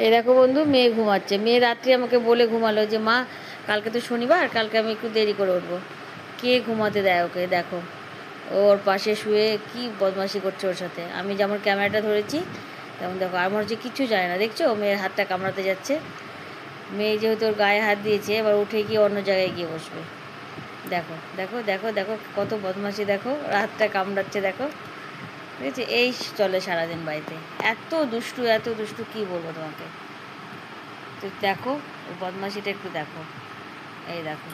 এই দেখো বন্ধু, মেয়ে ঘুমাচ্ছে। মেয়ে রাত্রি আমাকে বলে ঘুমালো যে মা, কালকে তো শনিবার, কালকে আমি একটু দেরি করে উঠবো। কে ঘুমাতে দেয় ওকে? দেখো, ওর পাশে শুয়ে কি বদমাশি করছে ওর সাথে। আমি যেমন ক্যামেরাটা ধরেছি তেমন দেখো, আমার হচ্ছে কিচ্ছু যায় না। দেখছো মেয়ের হাতটা কামড়াতে যাচ্ছে। মেয়ে যেহেতু ওর গায়ে হাত দিয়েছে, এবার উঠে গিয়ে অন্য জায়গায় গিয়ে বসবে। দেখো দেখো দেখো দেখো কত বদমাশি, দেখো হাতটা কামড়াচ্ছে, দেখো। ঠিক আছে, এই চলে সারাদিন বাড়িতে। এত দুষ্টু, এত দুষ্টু, কি বলবো তোমাকে। তো দেখো, ও বদমাশিটা একটু দেখো। এই দেখো,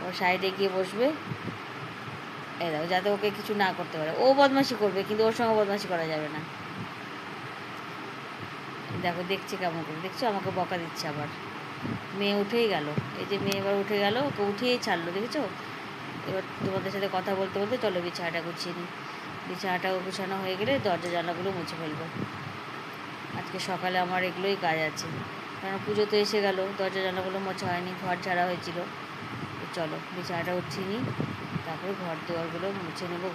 ও সাইডে গিয়ে বসবে। এই দেখো, যাতে ওকে কিছু না করতে পারে। ও বদমাশি করবে, কিন্তু ওর সঙ্গে বদমাশি করা যাবে না। দেখো দেখছে কেমন করে, দেখছো আমাকে বকা দিচ্ছে আবার। মেয়ে উঠেই গেল। এই যে মেয়ে এবার উঠে গেল, ওকে উঠিয়েই ছাড়লো, দেখেছো। এবার তোমাদের সাথে কথা বলতে বলতে চলো বিছানাটা গুছিয়ে নিই। বিছানাটাও গুছানো হয়ে গেলে দরজা জানলাগুলো মুছে ফেলবো। আজকে সকালে আমার এগুলোই কাজ আছে, কারণ পুজো তো এসে গেল, দরজা জানলাগুলো মোছা হয়নি, ঘর ঝাড়া হয়েছিল। তো চলো বিছানাটা উঠিয়ে নিই, তারপরে ঘর দুয়ারগুলো মুছে নেবো,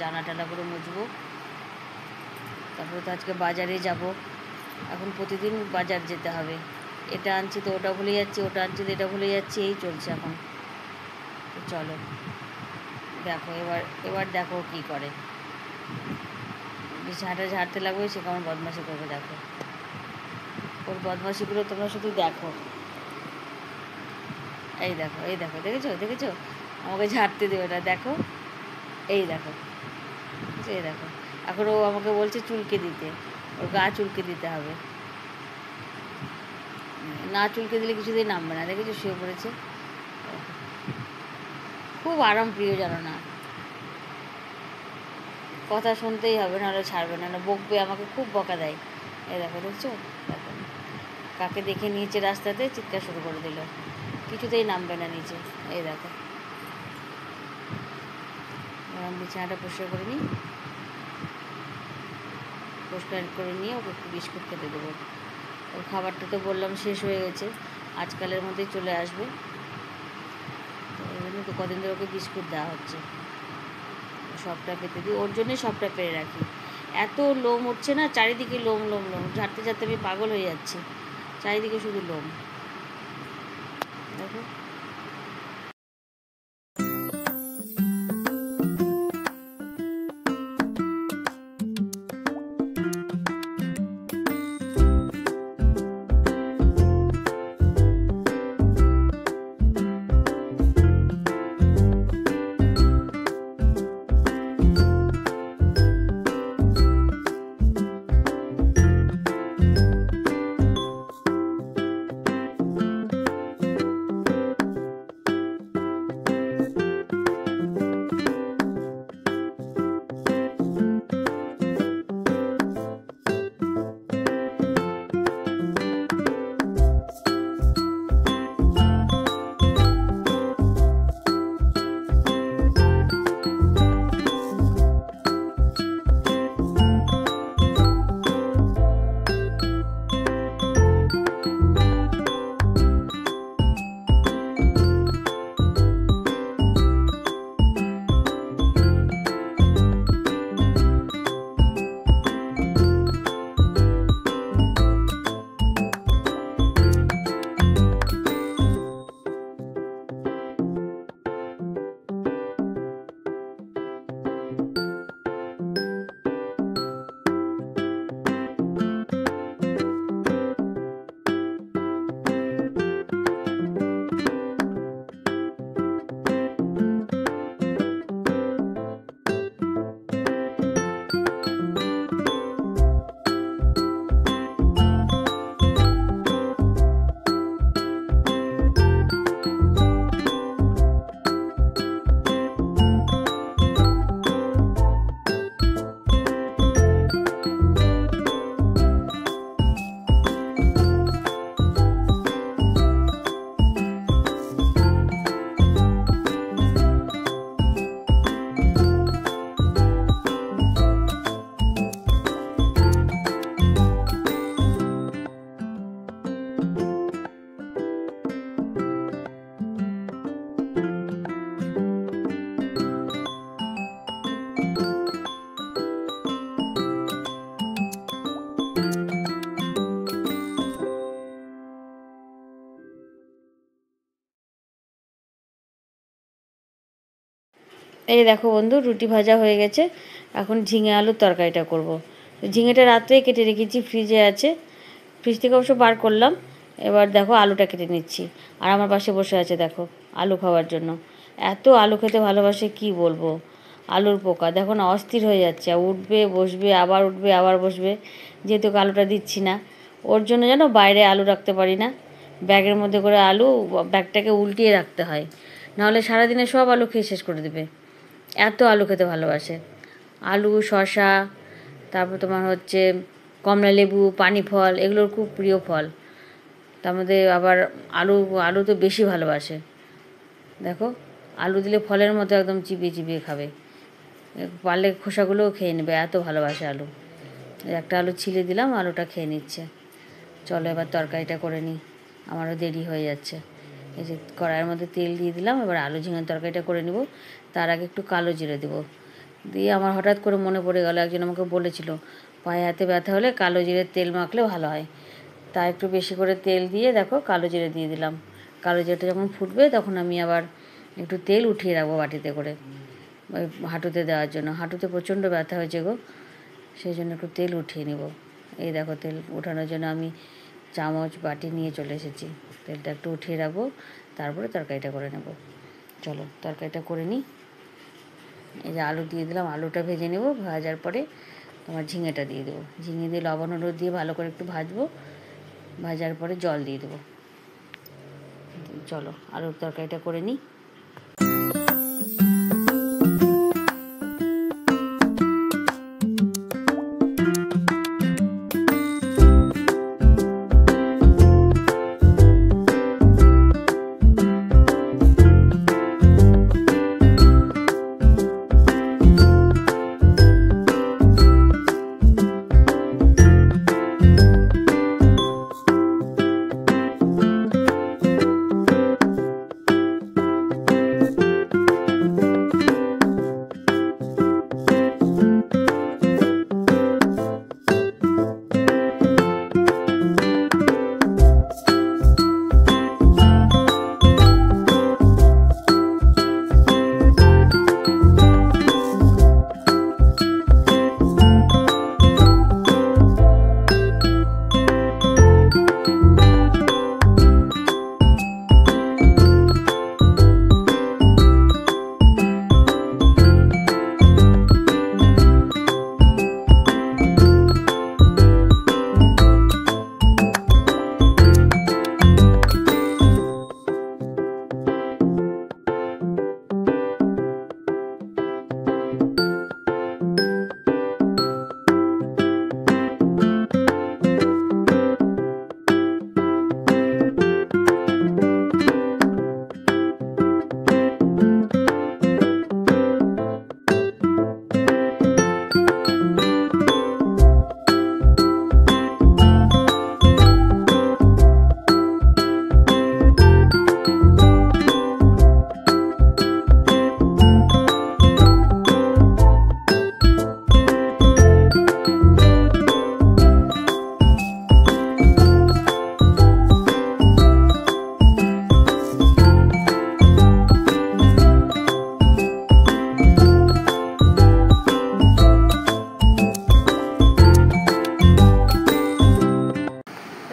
জানা টানাগুলো মুছবো। তারপরে তো আজকে বাজারে যাব। এখন প্রতিদিন বাজার যেতে হবে। এটা আনছি তো ওটা ভুলে যাচ্ছি, ওটা আনছি তো এটা ভুলে যাচ্ছি, এই চলছে এখন। তো চলো দেখো, এবার এবার দেখো কী করে। বিছানাটা ঝাড়তে লাগবে, সে কেমন বদমাশি করবে দেখো। ওর বদমাশিগুলো তোমরা শুধু দেখো। এই দেখো, এই দেখো, দেখেছো দেখেছো, আমাকে ঝাড়তে দেবে না, দেখো। এই দেখো, এই দেখো, এখন ও আমাকে বলছে চুলকে দিতে, ওর গা চুলকে দিতে হবে। না চুলকে দিলে কিছুতেই নামবে না, দেখেছো শুয়ে পড়েছে। খুব আরাম প্রিয়, জানো না। কথা শুনতেই হবে, নাহলে ছাড়বে না, না বকবে আমাকে, খুব বকা দেয়। এই দেখো, দেখছো, দেখো কাকে দেখে নিচে রাস্তাতে চিৎকার শুরু করে দিল, কিছুতেই নামবে না নিচে। এই দেখো, বিছানাটা পরিষ্কার করে নিই। পরিষ্কার করে নিয়ে ওকে একটু বিস্কুট খেতে দেবো। ওর খাবারটা তো বললাম শেষ হয়ে গেছে, আজকালের মধ্যেই চলে আসবে। তো ওই জন্য তো কদিন ধরে ওকে বিস্কুট দেওয়া হচ্ছে। সবটা পেতে দিই, ওর জন্যই সবটা পেরে রাখি। এত লোম উঠছে না চারিদিকে, লোম লোম লোম, ঝাড়তে ঝাড়তে আমি পাগল হয়ে যাচ্ছি। চারিদিকে শুধু লোম, দেখো। এই দেখো বন্ধু, রুটি ভাজা হয়ে গেছে। এখন ঝিঙে আলুর তরকারিটা করব। ঝিঙেটা রাত্রেই কেটে রেখেছি, ফ্রিজে আছে। ফ্রিজ থেকে অবশ্য বার করলাম। এবার দেখো আলুটা কেটে নিচ্ছি। আর আমার পাশে বসে আছে দেখো আলু খাওয়ার জন্য। এত আলু খেতে ভালোবাসে কি বলবো। আলুর পোকা দেখো না, অস্থির হয়ে যাচ্ছে। উঠবে বসবে, আবার উঠবে আবার বসবে। যেহেতু আলুটা দিচ্ছি না, ওর জন্য যেন বাইরে আলু রাখতে পারি না। ব্যাগের মধ্যে করে আলু, ব্যাগটাকে উল্টিয়ে রাখতে হয়, নাহলে সারাদিনে সব আলু খেয়ে শেষ করে দেবে। এত আলু খেতে ভালোবাসে। আলু, শশা, তারপর তোমার হচ্ছে কমলা লেবু, পানি ফল, এগুলোর খুব প্রিয় ফল। তার মধ্যে আবার আলু, আলু তো বেশি ভালোবাসে। দেখো আলু দিলে ফলের মতো একদম চিবিয়ে চিবিয়ে খাবে। পারলে খোসাগুলোও খেয়ে নেবে, এত ভালোবাসে আলু। একটা আলু ছিলে দিলাম, আলুটা খেয়ে নিচ্ছে। চলো এবার তরকারিটা করে নিই, আমারও দেরি হয়ে যাচ্ছে। এই যে কড়াইয়ের মধ্যে তেল দিয়ে দিলাম, এবার আলু ঝিঙের তরকারিটা করে নেব। তার আগে একটু কালো জিরে দেবো। দিয়ে আমার হঠাৎ করে মনে পড়ে গেল, একজন আমাকে বলেছিল পায়ে হাতে ব্যথা হলে কালো জিরের তেল মাখলে ভালো হয়। তাই একটু বেশি করে তেল দিয়ে দেখো কালো জিরে দিয়ে দিলাম। কালো জিরেটা যখন ফুটবে তখন আমি আবার একটু তেল উঠিয়ে রাখবো বাটিতে করে, ওই হাঁটুতে দেওয়ার জন্য। হাঁটুতে প্রচণ্ড ব্যথা হয়েছে গো, সেই জন্য একটু তেল উঠিয়ে নেব। এই দেখো তেল উঠানোর জন্য আমি চামচ বাটি নিয়ে চলে এসেছি। তেলটা একটু উঠিয়ে রাখবো, তারপরে তরকারিটা করে নেব। চলো তরকারিটা করে নিই। এই যে আলু দিয়ে দিলাম, আলুটা ভেজে নেব। ভাজার পরে তোমার ঝিঙেটা দিয়ে দেবো। ঝিঙে দিয়ে লবণ হলুদ দিয়ে ভালো করে একটু ভাজবো। ভাজার পরে জল দিয়ে দেবো। চলো আলুর তরকারিটা করে নিই।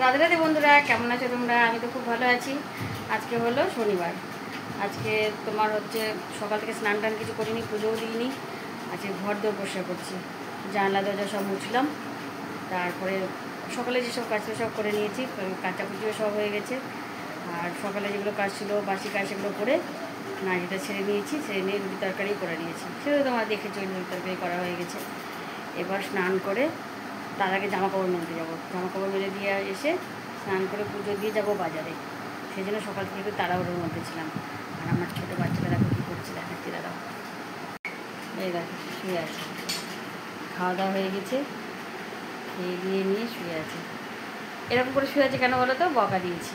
রাধে রাধে বন্ধুরা, কেমন আছো তোমরা? আমি তো খুব ভালো আছি। আজকে হলো শনিবার। আজকে তোমার হচ্ছে সকাল থেকে স্নান টান কিছু করিনি, পুজোও দিইনি। আজকে ঘর দোর পরিষ্কার করছি, জানলা দরজা সব মুছলাম। তারপরে সকালে যেসব কাজ ছিল সব করে নিয়েছি, কাচাকুচিও সব হয়ে গেছে। আর সকালে যেগুলো কাজ ছিল বাসি কাজ সেগুলো করে নাড়িটা ছেড়ে নিয়েছি, ছেড়ে নিয়ে রুটি তরকারি করে নিয়েছি। সেটা তোমার দেখেছি, রুটি তরকারি করা হয়ে গেছে। এবার স্নান করে তার আগে জামা কাপড় মেলতে যাবো। জামা কাপড় মেলে দিয়ে এসে স্নান করে পুজো দিয়ে যাব বাজারে। সেই জন্য সকাল থেকে একটু তাড়াহুড়োর মধ্যে ছিলাম। আর আমার ছোটো বাচ্চাটা দেখো কী করছে, দেখাচ্ছি দাঁড়াও। এই দেখো শুয়ে আছে, খাওয়া দাওয়া হয়ে গেছে, খেয়ে দিয়ে নিয়ে শুয়ে আছে। এরকম করে শুয়ে আছে কেন বলো তো? বকা দিয়েছি।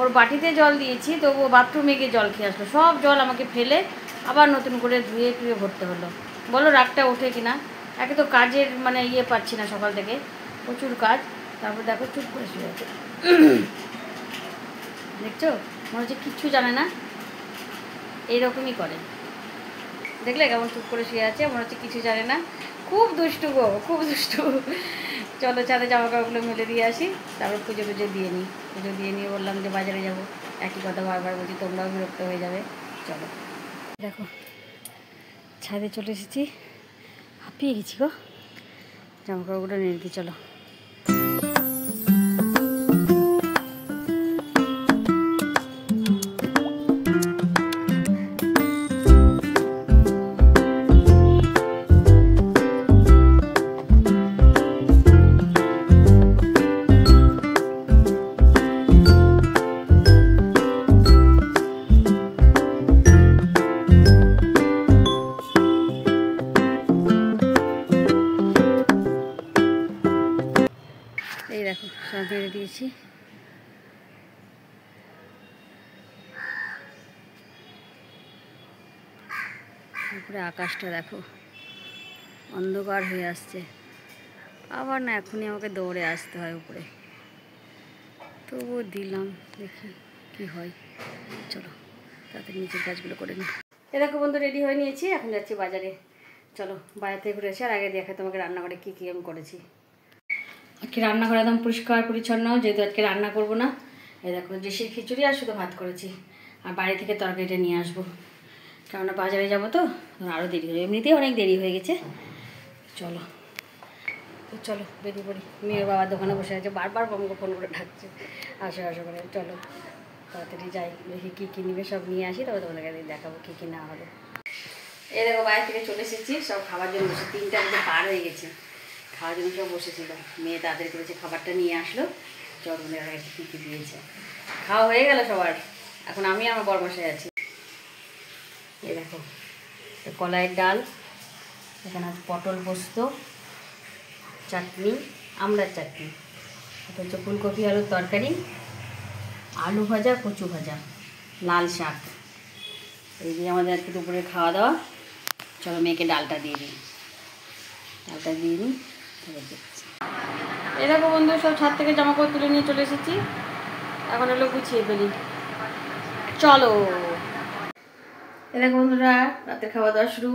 ওর বাটিতে জল দিয়েছি, তো ও বাথরুমে গিয়ে জল খেয়ে আসলো। সব জল আমাকে ফেলে আবার নতুন করে ধুয়ে টুয়ে ভরতে হলো। বলো রাগটা ওঠে কিনা? একে তো কাজের মানে পাচ্ছি না, সকাল থেকে প্রচুর কাজ। তারপর দেখো চুপ করে শুয়ে আছে। দেখছো, মনে হচ্ছে কিচ্ছু জানে না, এইরকমই করে। দেখলে কেমন চুপ করে শুয়ে আছে, মনে হচ্ছে কিছু জানে না। খুব দুষ্টু গো, খুব দুষ্টু। চলো ছাদে জামা কাপড়গুলো মেলে দিয়ে আসি, তারপর পুজো টুজো দিয়ে নিই। পুজো দিয়ে নিয়ে বললাম যে বাজারে যাব, একই কথা বারবার বলছি, তোমরাও বিরক্ত হয়ে যাবে। চলো দেখো ছাদে চলে এসেছি, হাঁপিয়ে গেছি গো, জামা কাপড়গুলো নিয়ে দিই। চলো এই দেখো সব মেরে দিয়েছি। উপরে আকাশটা দেখো অন্ধকার হয়ে আসছে, আবার না এখনই আমাকে দৌড়ে আসতে হয় উপরে, তবুও দিলাম, দেখি কি হয়। চলো তাড়াতাড়ি নিচের কাজগুলো করে নিই। এ দেখো বন্ধু রেডি হয়ে নিয়েছি, এখন যাচ্ছি বাজারে। চলো বাইরে থেকে ঘুরে এসে আর আগে দেখে তোমাকে রান্নাঘরে কী কী আমি করেছি। আজকে রান্নাঘর একদম পরিষ্কার পরিচ্ছন্ন, যেহেতু আজকে রান্না করবো না। এই দেখো দেশির খিচুড়ি আর শুধু ভাত করেছি, আর বাড়ি থেকে তরকারিটা নিয়ে আসবো, কেননা বাজারে যাবো তো আরও দেরি হয়ে, এমনিতেই অনেক দেরি হয়ে গেছে। চলো চলো বেরিয়ে পড়ি। মেয়ের বাবার দোকানে বসে আছে, বারবার আমাকে ফোন করে ডাকছে আসো আসো করে। চলো তাড়াতাড়ি যাই, দেখি কী কী নিবে সব নিয়ে আসি, তবে তোমাদেরকে দেখাবো কী কী না হবে। এই দেখো বাইরে থেকে চলে এসেছি, সব খাবার জন্য বসে, 3টা মধ্যে পার হয়ে গেছে, খাওয়ার জন্য সব বসেছিল। মেয়ে তাড়াতাড়ি করেছে, খাবারটা নিয়ে আসলো, চটমনের আগে কী কী দিয়েছে। খাওয়া হয়ে গেল সবার, এখন আমি আমার বরমশাই আছি। এই দেখো কলাইয়ের ডাল, এখানে আছে পটল পোস্ত, চাটনি, আমড়ার চাটনি, এটা হচ্ছে ফুলকপি আলুর তরকারি, আলু ভাজা, কচু ভাজা, লাল শাক। এই যে আমাদের আজকে দুপুরে খাওয়া দাওয়া। চলো মেয়েকে ডালটা দিয়ে দিই, ডালটা দিয়ে নিই। এরকম বন্ধু সব ছাদ থেকে জামা কাপড় তুলে নিয়ে চলে এসেছি, এখন হলো গুছিয়ে ফেলি। চলো এরকম বন্ধুরা রাতের খাওয়া দাওয়া শুরু।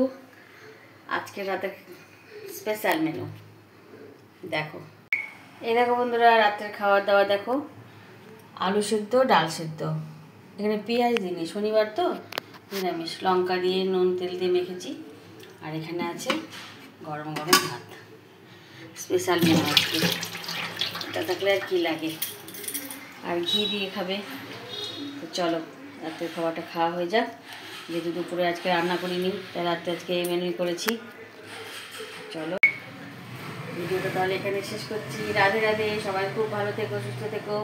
আজকে রাতের স্পেশাল মেনু দেখো। এই দেখো বন্ধুরা রাতের খাওয়া দাওয়া দেখো, আলু সেদ্ধ, ডাল সেদ্ধ, এখানে পেঁয়াজ দিইনি, শনিবার তো নিরামিষ, লঙ্কা দিয়ে নুন তেল দিয়ে মেখেছি। আর এখানে আছে গরম গরম ভাত, স্পেশাল মেনু আজকে, এটা থাকলে আর কী লাগে। আর ঘি দিয়ে খাবে। তো চলো রাতের খাবারটা খাওয়া হয়ে যাক, যেহেতু দুপুরে আজকে রান্না করিনি, তাই রাত্রে আজকে এই মেনুই করেছি। চলো ভিডিওটা তাহলে এখানে শেষ করছি। রাধে রাধে, সবাই খুব ভালো থেকো, সুস্থ থেকো।